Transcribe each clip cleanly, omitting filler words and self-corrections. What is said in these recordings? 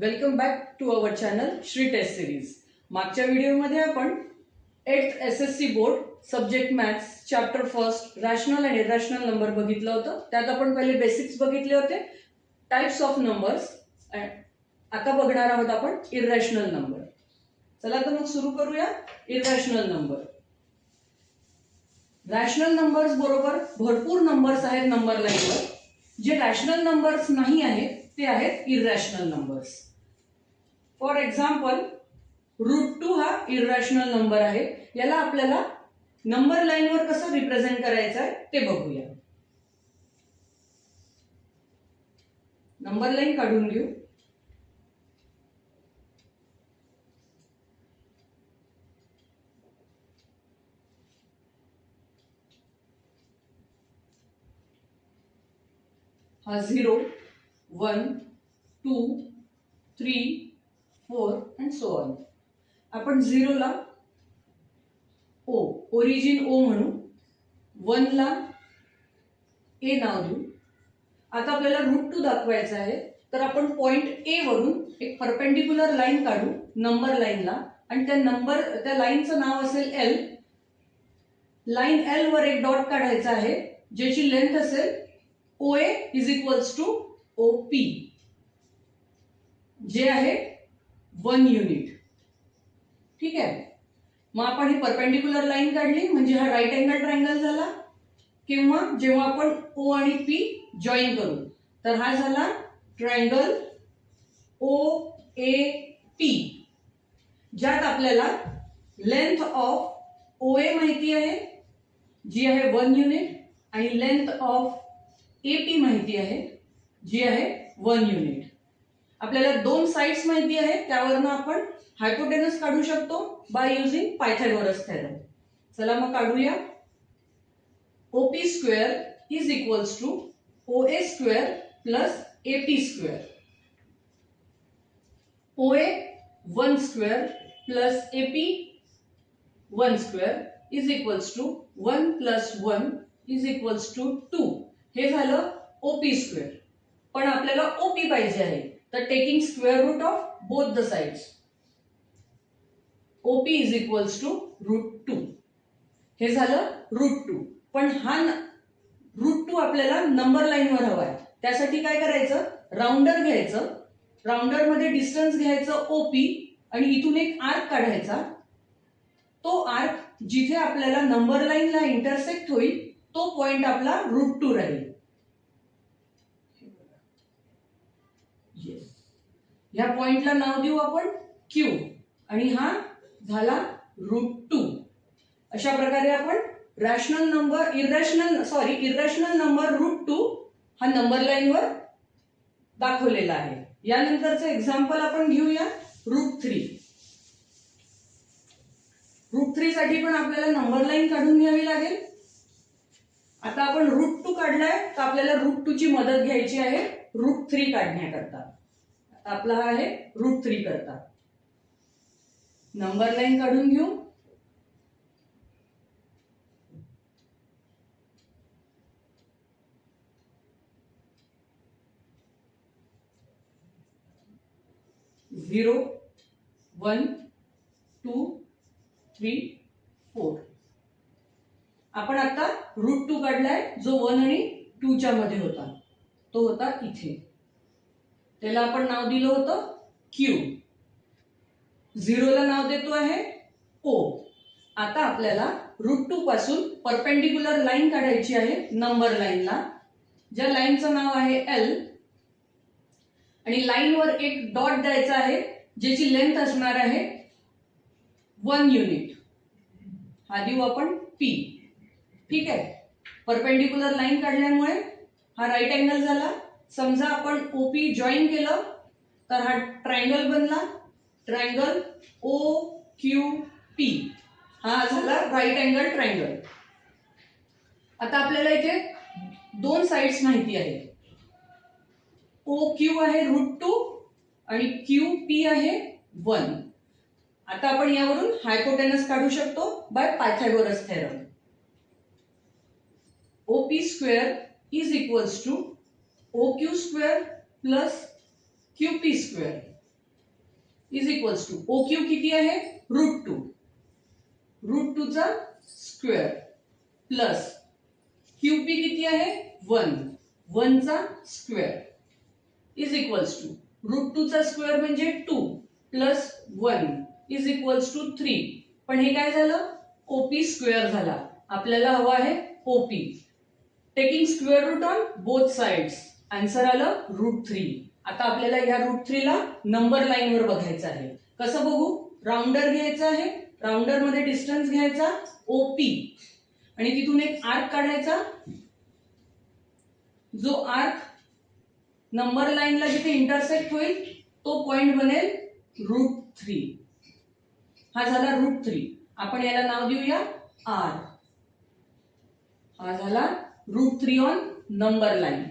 Welcome back to our channel Shri test series. मागच्या व्हिडिओमध्ये आपण 8th SSC board subject maths chapter first rational and irrational number बघितलं होतं। त्यात आपण पहिले बेसिक्स बघितले होते, टाइप्स ऑफ नंबर्स। आता बघणार आहोत आपण इरॅशनल नंबर। चला तर मग सुरू करूया। इरॅशनल नंबर, रॅशनल नंबर्स बरोबर भरपूर नंबर्स आहेत नंबर लाईनवर। जे रॅशनल नंबर्स नाही आहेत ते आहेत इरॅशनल नंबर्स। फॉर एक्झाम्पल √2 हा इरॅशनल नंबर आहे। याला आपल्याला नंबर लाईनवर कसं रिप्रेझेंट करायचं आहे ते बघूया। नंबर लाईन काढून घेऊ। हा 0, 1, 2, 3, 4 and so on। आपण 0 ला O ओरिजिन O म्हणू, 1 ला A नाव देऊ। आता आपल्याला √2 दाखवायचा आहे, तर आपण पॉइंट A वरून एक परपेंडिक्युलर लाईन काढू नंबर लाईनला, आणि त्या लाईनचं नाव असेल L। लाईन L वर एक डॉट काढायचा आहे ज्याची लेंथ असेल OA इज टू OP, जे आहे 1 युनिट। ठीक आहे, मग आपण ही परपेंडिक्युलर लाईन काढली म्हणजे हा राईट अँगल ट्रायंगल झाला। किंवा जेव्हा आपण O आणि P जॉईन करू तर हा झाला ट्रायंगल OAP, ज्यात आपल्याला लेंथ ऑफ OA माहिती आहे जी आहे 1 युनिट, आणि लेंथ ऑफ AP माहिती आहे जी आहे 1 युनिट। आपल्याला दोन साइड्स माहिती आहेत, त्यावरनं आपण हायपोटेनस काढू शकतो बाय युजिंग पायथागोरस थेरम। चला मग काढूया। OP square is equals to OA square plus AP square. OA 1 square plus AP 1 square is equals to 1 plus 1 is equals to 2। हे झालं OP स्क्वेअर। पण आपल्याला OP पाहिजे आहे, तर taking square root of both the sides, OP is equals to √2। हे झालं √2। पण हा √2 आपल्याला नंबर लाईनवर हवा आहे, त्यासाठी काय करायचं, राउंडर घ्यायचं। राउंडर मध्ये डिस्टन्स घ्यायचं OP, आणि इथून एक आर्क काढायचा। तो आर्क जिथे आपल्याला नंबर लाईनला इंटरसेक्ट होईल तो पॉइंट आपला √2 राहील। या पॉइंटला नाव देऊ आपण Q, आणि हा झाला √2। अशा प्रकारे आपण इरॅशनल नंबर √2 हा नंबर लाईनवर दाखवलेला आहे। यानंतरचं एक्झाम्पल आपण घेऊया √3। √3 साठी पण आपल्याला नंबर लाईन काढून घ्यावी लागेल। आता आपण √2 काढलाय, तर आपल्याला √2 ची मदत घ्यायची आहे √3 काढण्याकरता। आपला हा आहे √3 करता। नंबर लाईन काढून घेऊ। झिरो, 1, 2, 3, 4। आपण आता √2 काढलाय जो 1 आणि 2 च्या मध्ये होता, तो होता इथे। त्याला आपण नाव दिलं होतं Q। 0 ला नाव देतो आहे O। आता आपल्याला √2 पासून परपेंडिक्युलर लाईन काढायची आहे नंबर लाईनला, ज्या लाईनचं नाव आहे L, आणि लाईनवर एक डॉट द्यायचा आहे ज्याची लेंथ असणार आहे 1 युनिट। हा देऊ आपण P। ठीक आहे, परपेंडिक्युलर लाईन काढल्यामुळे हा राईट अँगल झाला। समजा आपण OP जॉईन केलं तर हा ट्रायंगल बनला, ट्रायंगल OQP। हा झाला राईट अँगल ट्रायंगल। आता आपल्याला इथे दोन साइड्स माहिती आहेत, OQ आहे √2 आणि QP आहे 1। आता आपण यावरून हायपोटेनस काढू शकतो by Pythagoras theorem. OP square is equals to OQ square plus QP square. Is equals to O Q किती आहे √2. √2 चा स्क्वेअर प्लस QP किती आहे 1. 1 चा स्क्वेअर इज इक्वल्स टू √2 चा स्क्वेअर म्हणजे 2 प्लस 1 इज इक्वल्स टू 3. पण हे काय झालं OP स्क्वेअर झाला. आपल्याला हवा आहे OP. Taking square root on both sides. Answer आलं √3. आता आपल्याला या √3 ला नंबर लाईन वर बघायचं आहे. कसं बघू राउंडर घ्यायचा आहे. राउंडर मध्ये डिस्टन्स घ्यायचा OP आणि तिथून एक आर्क काढायचा. जो आर्क नंबर लाईनला जिथे इंटरसेक्ट होईल तो पॉइंट बनेल √3. हा झाला √3. आपण याला नाव देऊया R. हा झाला √3 ऑन नंबर लाईन.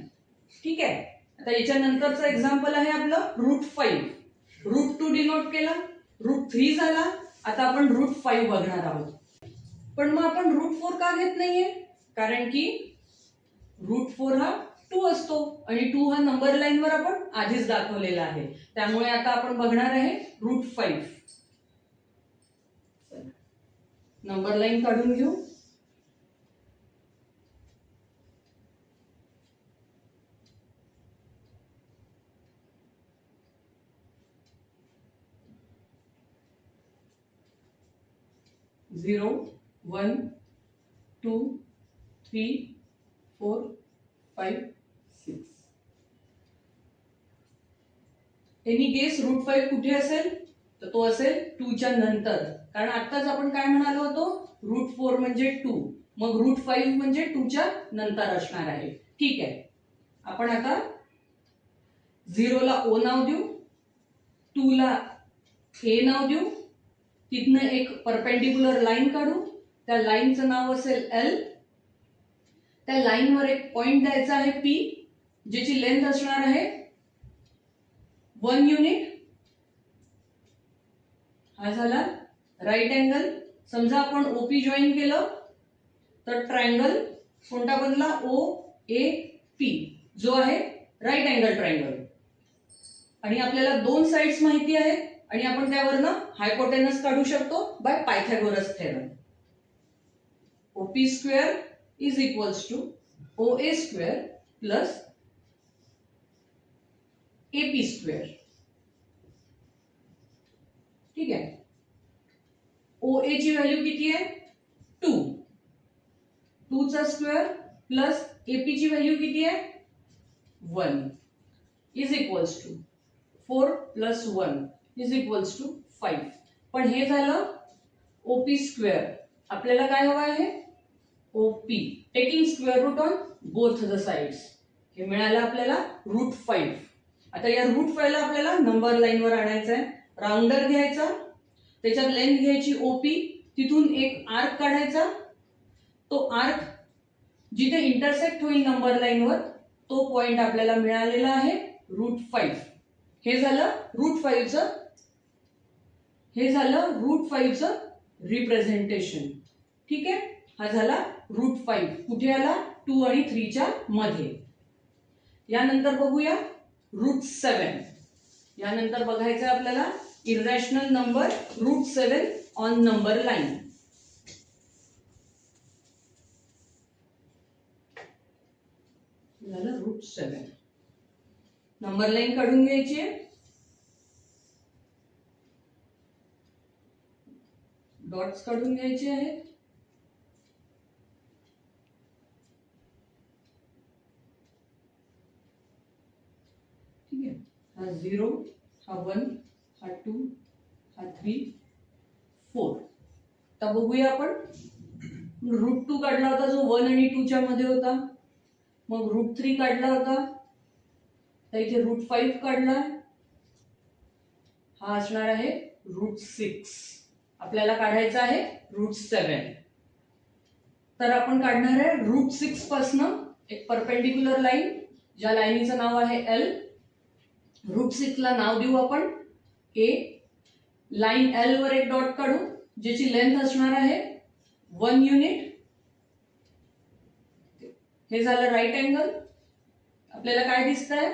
ठीक आहे. आता याच्या नंतरचं एक्झाम्पल आहे आपलं √5. √2 डिनोट केला √3 झाला. आता आपण √5 बघणार आहोत. पण मग आपण √4 का घेत नाहीये कारण की √4 हा 2 असतो आणि 2 हा नंबर लाईन वर आपण आधीच दाखवलेला आहे. त्यामुळे आता आपण बघणार आहे √5. नंबर लाईन काढून घेऊ. झिरो 1 2 3 4 5 6. एनी गेस √5 कुठे असेल तर तो असेल 2 च्या नंतर. कारण आताच आपण काय म्हणालो होतो √4 म्हणजे 2. मग √5 म्हणजे 2 च्या नंतर असणार आहे. ठीक आहे. आपण आता 0 ला O नाव देऊ 2 ला A नाव देऊ. तिथनं एक परपेंडिक्युलर लाईन काढू. त्या लाईनचं नाव असेल L. त्या लाईनवर एक पॉइंट द्यायचा आहे P ज्याची लेंथ असणार आहे 1 युनिट. हा झाला राईट अँगल. समजा आपण OP जॉईन केलं तर ट्रायंगल कोणता बनला OAP जो आहे राईट अँगल ट्रायंगल. आणि आपल्याला दोन साइड्स माहिती आहेत आणि आपण त्यावरनं हायपोटेनस काढू शकतो by Pythagoras theorem. OP square is equals to OA square plus AP square. ठीक आहे. OA ची व्हॅल्यू किती आहे 2. 2 चा स्क्वेअर प्लस AP ची व्हॅल्यू किती आहे 1 is equals to 4 plus 1 is equals to 5. पण हे झालं OP स्क्वेअर. आपल्याला काय हवं आहे OP. Taking square root on both the sides. हे मिळालं आपल्याला √5. आता या √5 ला आपल्याला नंबर लाईन वर आणायचं आहे. राउंडर घ्यायचा त्याच्यात लेंथ घ्यायची OP. तिथून एक आर्क काढायचा. तो आर्क जिथे इंटरसेक्ट होईल नंबर लाईन वर तो पॉइंट आपल्याला मिळालेला आहे √5. हे झालं √5 चं रिप्रेझेंटेशन. ठीक आहे. हा झाला √5. कुठे आला 2 आणि 3 च्या मध्ये. यानंतर बघूया √7. यानंतर बघायचं आपल्याला irrational number √7 on number line. झालं √7. नंबर लाईन काढून घ्यायची आहे. डॉट्स काढून घ्यायचे आहेत. ठीक आहे. हा 0 हा 1 हा 2 हा 3 4. आता बघूया आपण √2 काढला होता जो 1 आणि 2 च्या मध्ये होता. मग √3 काढला होता. तर इथे √5 काढला. हा असणार आहे √6. आपल्याला काढायचा आहे √7. तर आपण काढणार आहे √6 पासनं एक परपेंडिक्युलर लाईन ज्या लाईनीचं नाव आहे L. √6 ला नाव देऊ आपण A. लाईन L वर एक डॉट काढू ज्याची लेंथ असणार आहे 1 युनिट. हे झालं राईट अँगल. आपल्याला काय दिसतंय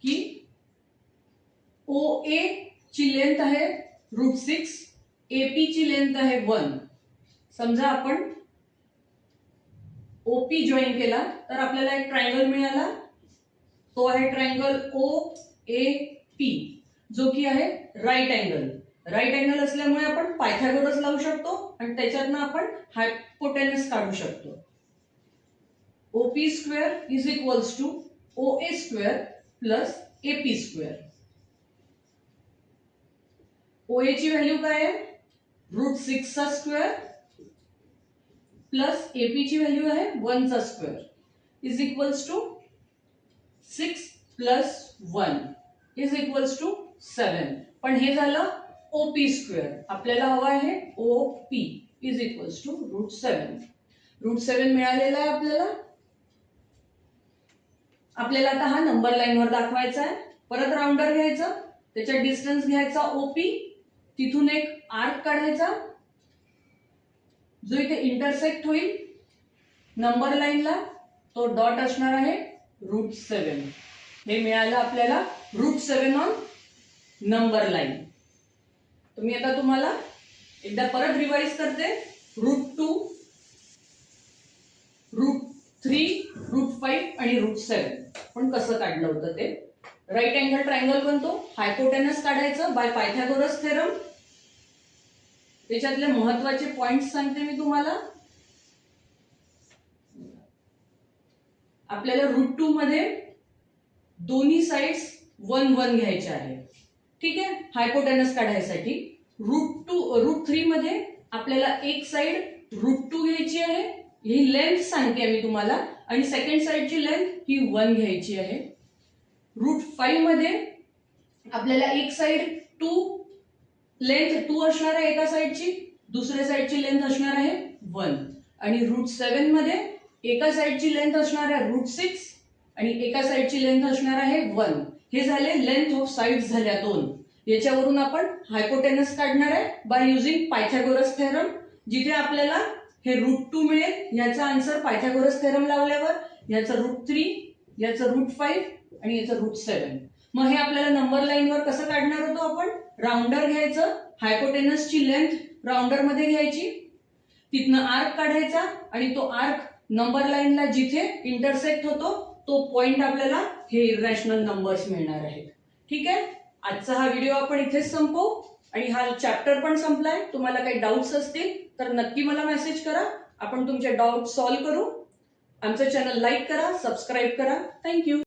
की OA ची लेंथ आहे √6, AP ची लेंथ आहे 1. समजा आपण OP जॉईन केला तर आपल्याला एक ट्रायंगल मिळाला, तो आहे ट्रायंगल OAP, जो की आहे राईट अँगल. राईट अँगल असल्यामुळे आपण पायथागोरस लावू शकतो आणि त्याच्यातनं आपण हायपोटेनस काढू शकतो. OP² is equals to OA² plus AP². OA ची व्हॅल्यू काय आहे √6 चा स्क्वेअर प्लस AP ची व्हॅल्यू आहे 1 चा square is equals to 6 plus 1 is equals to 7. पण हे झालं OP². आपल्याला हवा आहे OP इज इक्वल्स टू √7. √7 मिळालेला आहे आपल्याला. आपल्याला आता हा नंबर लाईनवर दाखवायचा आहे. परत राऊंडर घ्यायचा, त्याच्यात डिस्टन्स घ्यायचा OP, तिथून एक आर्क काढायचा जो इथे इंटरसेक्ट होईल नंबर लाईनला, तो डॉट असणार आहे √7. हे मिळालं आपल्याला √7 ऑन नंबर लाईन. तुम्ही आता तुम्हाला एकदा परत रिवाइज करते. √2, √3, √5 आणि √7 पण कसं काढलं होतं ते. राईट अँगल ट्रायंगल बनतो, हायपोटेनस काढायचं बाय पायथागोरस थेरम. त्याच्यातले महत्वाचे पॉइंट्स सांगते मी तुम्हाला. आपल्याला √2 मध्ये दोन्ही साइड्स 1 1 घ्यायचे आहे, ठीक आहे, हायपोटेनस काढायसाठी. √3 मध्ये आपल्याला एक साइड √2 घ्यायची आहे, ही लेंथ सांगते मी तुम्हाला, आणि सेकंड साइडची लेंथ ही 1 घ्यायची आहे. √5 मध्ये आपल्याला एक साइड 2 लेंथ 2 असणार आहे एका साइडची, दुसऱ्या साइडची लेंथ असणार आहे 1. आणि √7 मध्ये एका साइडची लेंथ असणार आहे √6 आणि एका साइडची लेंथ असणार आहे 1. हे झाले लेंथ ऑफ साइड्स झाल्या 2. याच्यावरून आपण हायपोटेनस काढणार आहे बाय युजिंग पायथागोरस थेरम. जिथे आपल्याला हे √2 मिळेल, याचा आन्सर पायथागोरस थेरम लावल्यावर याचं √3, याचं √5 आणि याचं √7. मग हे आपल्याला नंबर लाईनवर कसं काढणार होतो आपण. राऊंडर घ्यायचं, हायपोटेनसची लेंथ राऊंडर मध्ये घ्यायची, तिथनं आर्क काढायचा आणि तो आर्क नंबर लाईनला जिथे इंटरसेक्ट होतो तो पॉइंट आपल्याला हे इररॅशनल नंबर्स मिळणार आहेत. ठीक आहे, आजचा हा व्हिडिओ आपण इथेच संपवू आणि हा चॅप्टर पण संपलाय. तुम्हाला काही डाऊट्स असतील तर नक्की मला मेसेज करा, आपण तुमचे डाऊट सॉल्व्ह करू. आमचं चॅनल लाईक करा, सबस्क्राईब करा. थँक्यू.